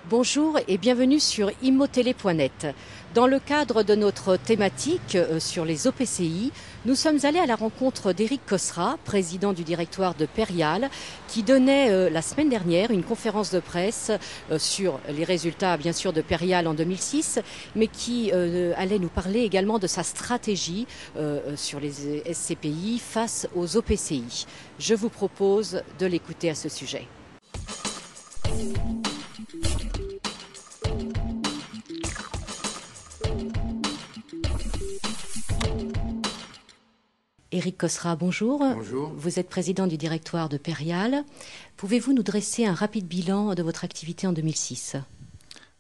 Bonjour et bienvenue sur immotélé.net. Dans le cadre de notre thématique sur les OPCI, nous sommes allés à la rencontre d'Éric Cosra, président du directoire de Perial, qui donnait la semaine dernière une conférence de presse sur les résultats bien sûr de Perial en 2006, mais qui allait nous parler également de sa stratégie sur les SCPI face aux OPCI. Je vous propose de l'écouter à ce sujet. Éric Cosra, bonjour. Bonjour. Vous êtes président du directoire de Perial. Pouvez-vous nous dresser un rapide bilan de votre activité en 2006 ?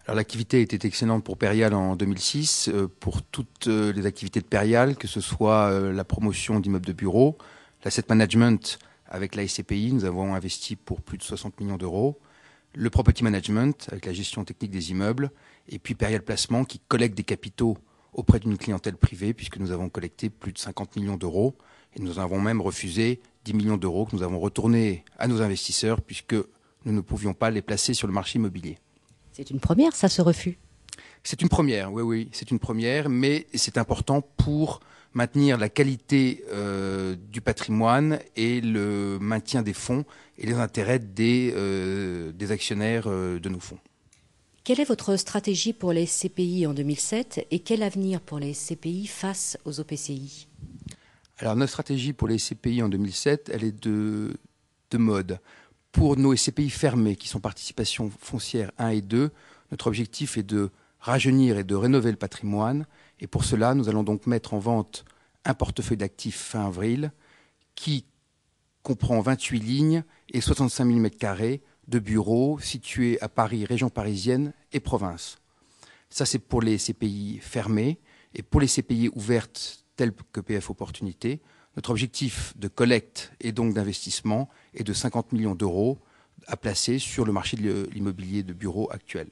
Alors l'activité était excellente pour Perial en 2006, pour toutes les activités de Perial, que ce soit la promotion d'immeubles de bureaux, l'asset management avec la SCPI, nous avons investi pour plus de 60 millions d'euros, le property management avec la gestion technique des immeubles, et puis Perial Placement qui collecte des capitaux auprès d'une clientèle privée, puisque nous avons collecté plus de 50 millions d'euros, et nous avons même refusé 10 millions d'euros que nous avons retournés à nos investisseurs, puisque nous ne pouvions pas les placer sur le marché immobilier. C'est une première, ça, ce refus ? C'est une première, oui, c'est une première, mais c'est important pour maintenir la qualité du patrimoine et le maintien des fonds et les intérêts des actionnaires de nos fonds. Quelle est votre stratégie pour les SCPI en 2007 et quel avenir pour les SCPI face aux OPCI ? Alors notre stratégie pour les SCPI en 2007, elle est de mode. Pour nos SCPI fermés, qui sont participation foncière 1 et 2, notre objectif est de rajeunir et de rénover le patrimoine. Et pour cela, nous allons donc mettre en vente un portefeuille d'actifs fin avril qui comprend 28 lignes et 65 000 m² de bureaux situés à Paris, région parisienne et province. Ça, c'est pour les CPI fermés. Et pour les CPI ouvertes, telles que PF Opportunité, notre objectif de collecte et donc d'investissement est de 50 millions d'euros à placer sur le marché de l'immobilier de bureaux actuel.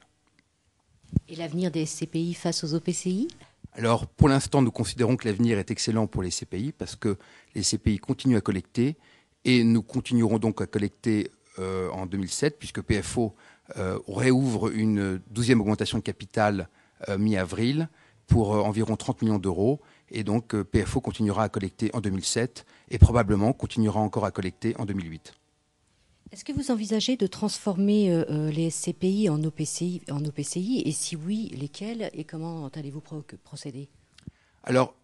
Et l'avenir des SCPI face aux OPCI ? Alors, pour l'instant, nous considérons que l'avenir est excellent pour les CPI parce que les CPI continuent à collecter et nous continuerons donc à collecter en 2007, puisque PFO réouvre une 12e augmentation de capital mi-avril pour environ 30 millions d'euros. Et donc PFO continuera à collecter en 2007 et probablement continuera encore à collecter en 2008. Est-ce que vous envisagez de transformer les SCPI en OPCI, et si oui, lesquels et comment allez-vous procéder ? Alors,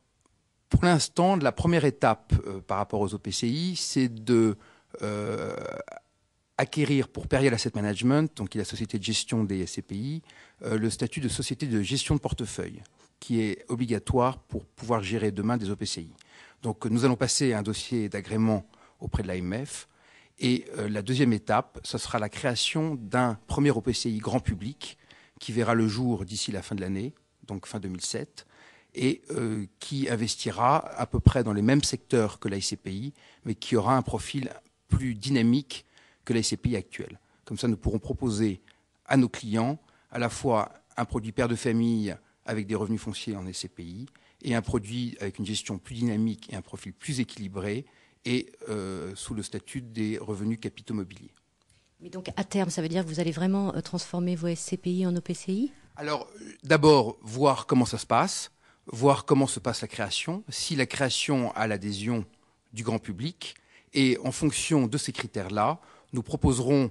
pour l'instant, la première étape par rapport aux OPCI, c'est de acquérir pour Perial Asset Management, donc qui est la société de gestion des SCPI, le statut de société de gestion de portefeuille, qui est obligatoire pour pouvoir gérer demain des OPCI. Donc nous allons passer un dossier d'agrément auprès de l'AMF. Et la deuxième étape, ce sera la création d'un premier OPCI grand public qui verra le jour d'ici la fin de l'année, donc fin 2007, et qui investira à peu près dans les mêmes secteurs que la SCPI, mais qui aura un profil plus dynamique que la SCPI actuelle. Comme ça, nous pourrons proposer à nos clients à la fois un produit père de famille avec des revenus fonciers en SCPI et un produit avec une gestion plus dynamique et un profil plus équilibré et sous le statut des revenus capitaux mobiliers. Mais donc à terme, ça veut dire que vous allez vraiment transformer vos SCPI en OPCI ? Alors d'abord, voir comment ça se passe, voir comment se passe la création, si la création a l'adhésion du grand public, et en fonction de ces critères-là, nous proposerons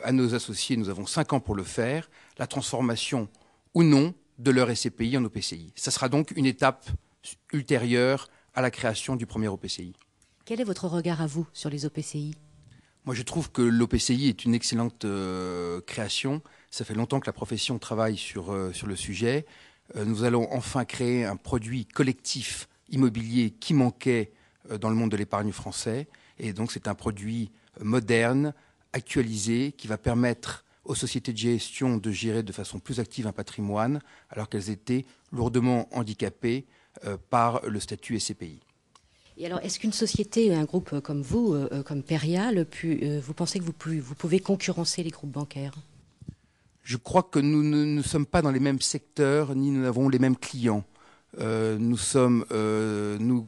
à nos associés, nous avons 5 ans pour le faire, la transformation ou non de leur SCPI en OPCI. Ça sera donc une étape ultérieure à la création du premier OPCI. Quel est votre regard à vous sur les OPCI ? Moi, je trouve que l'OPCI est une excellente création. Ça fait longtemps que la profession travaille sur le sujet. Nous allons enfin créer un produit collectif immobilier qui manquait dans le monde de l'épargne français. Et donc, c'est un produit moderne, actualisé, qui va permettre aux sociétés de gestion de gérer de façon plus active un patrimoine, alors qu'elles étaient lourdement handicapées par le statut SCPI. Et alors, est-ce qu'une société, un groupe comme vous, comme Perial, vous pensez que vous pouvez concurrencer les groupes bancaires ? Je crois que nous ne sommes pas dans les mêmes secteurs, ni nous n'avons les mêmes clients. Nous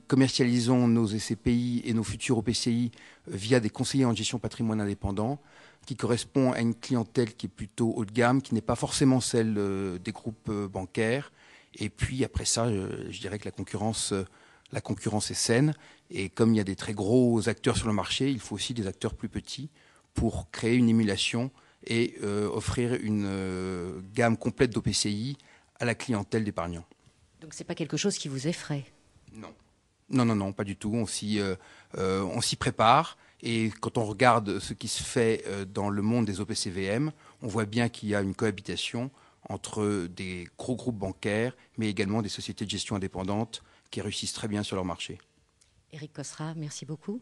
commercialisons nos SCPI et nos futurs OPCI via des conseillers en gestion patrimoine indépendants, qui correspond à une clientèle qui est plutôt haut de gamme, qui n'est pas forcément celle des groupes bancaires. Et puis après ça, je dirais que la concurrence est saine. Et comme il y a des très gros acteurs sur le marché, il faut aussi des acteurs plus petits pour créer une émulation et offrir une gamme complète d'OPCI à la clientèle d'épargnants. Donc c'est pas quelque chose qui vous effraie? Non. Non, pas du tout. On s'y prépare. Et quand on regarde ce qui se fait dans le monde des OPCVM, on voit bien qu'il y a une cohabitation entre des gros groupes bancaires, mais également des sociétés de gestion indépendantes qui réussissent très bien sur leur marché. Éric Cosra, merci beaucoup.